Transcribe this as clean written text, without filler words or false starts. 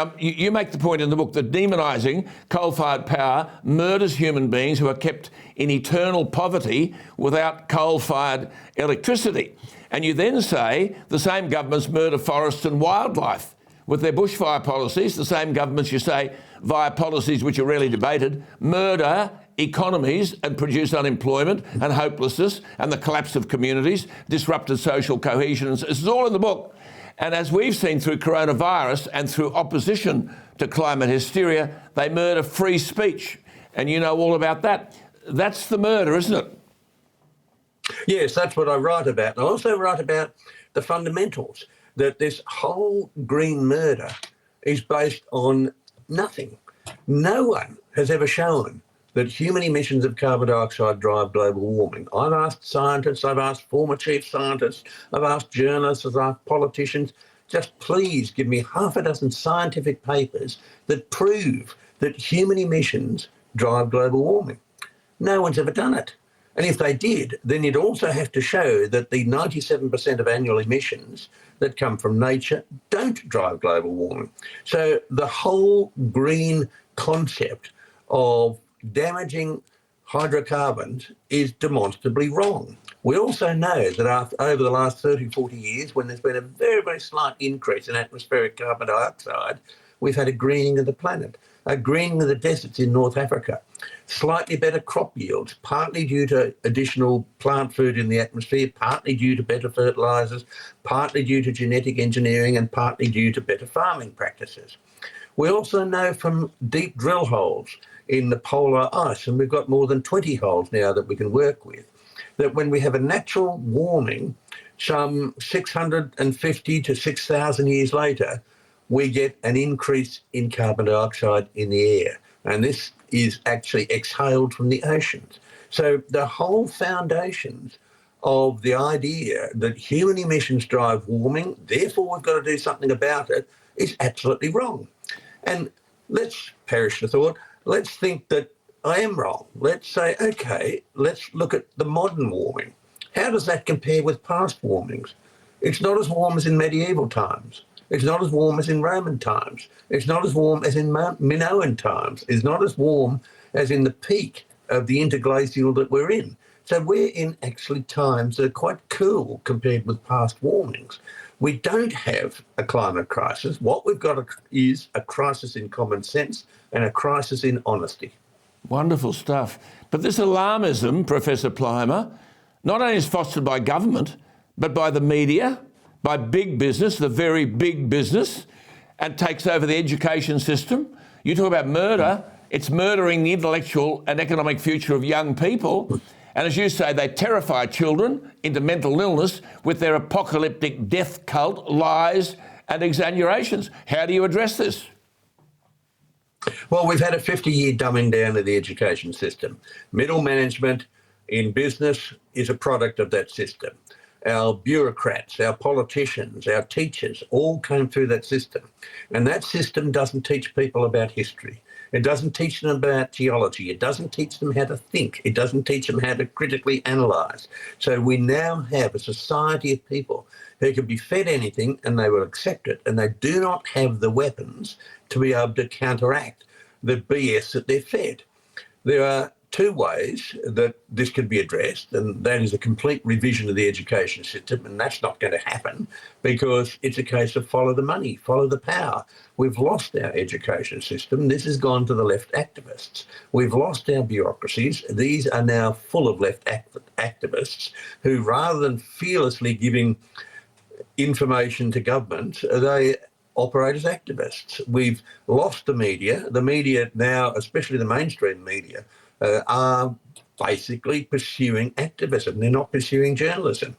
Now, you make the point in the book that demonising coal-fired power murders human beings who are kept in eternal poverty without coal-fired electricity. And you then say the same governments murder forests and wildlife with their bushfire policies. The same governments, you say, via policies which are rarely debated, murder economies and produce unemployment and hopelessness and the collapse of communities, disrupted social cohesion. This is all in the book. And as we've seen through coronavirus and through opposition to climate hysteria, they murder free speech. And you know all about that. That's the murder, isn't it? Yes, that's what I write about. And I also write about the fundamentals, that this whole green murder is based on nothing. No one has ever shown that human emissions of carbon dioxide drive global warming. I've asked scientists, I've asked former chief scientists, I've asked journalists, I've asked politicians, just please give me half a dozen scientific papers that prove that human emissions drive global warming. No one's ever done it. And if they did, then you'd also have to show that the 97% of annual emissions that come from nature don't drive global warming. So the whole green concept of damaging hydrocarbons is demonstrably wrong. We also know that over the last 30, 40 years, when there's been a very, very slight increase in atmospheric carbon dioxide, we've had a greening of the planet, a greening of the deserts in North Africa, slightly better crop yields, partly due to additional plant food in the atmosphere, partly due to better fertilisers, partly due to genetic engineering, and partly due to better farming practices. We also know from deep drill holes in the polar ice, and we've got more than 20 holes now that we can work with, that when we have a natural warming, some 650 to 6,000 years later, we get an increase in carbon dioxide in the air. And this is actually exhaled from the oceans. So the whole foundations of the idea that human emissions drive warming, therefore we've got to do something about it, is absolutely wrong. And let's perish the thought, let's think that I am wrong. Let's say, okay, let's look at the modern warming. How does that compare with past warmings? It's not as warm as in medieval times. It's not as warm as in Roman times. It's not as warm as in Minoan times. It's not as warm as in the peak of the interglacial that we're in. So we're in actually times that are quite cool compared with past warmings. We don't have a climate crisis. What we've got is a crisis in common sense and a crisis in honesty. Wonderful stuff. But this alarmism, Professor Plimer, not only is fostered by government, but by the media, by big business, the very big business, and takes over the education system. You talk about murder, it's murdering the intellectual and economic future of young people. And as you say, they terrify children into mental illness with their apocalyptic death cult, lies and exaggerations. How do you address this? Well, we've had a 50-year dumbing down of the education system. Middle management in business is a product of that system. Our bureaucrats, our politicians, our teachers all came through that system. And that system doesn't teach people about history. It doesn't teach them about geology. It doesn't teach them how to think. It doesn't teach them how to critically analyse. So we now have a society of people who can be fed anything and they will accept it. And they do not have the weapons to be able to counteract the BS that they're fed. There are two ways that this can be addressed, and that is a complete revision of the education system, and that's not going to happen because it's a case of follow the money, follow the power. We've lost our education system. This has gone to the left activists. We've lost our bureaucracies. These are now full of left activists who, rather than fearlessly giving information to government, they operate as activists. We've lost the media. The media now, especially the mainstream media, are basically pursuing activism. They're not pursuing journalism.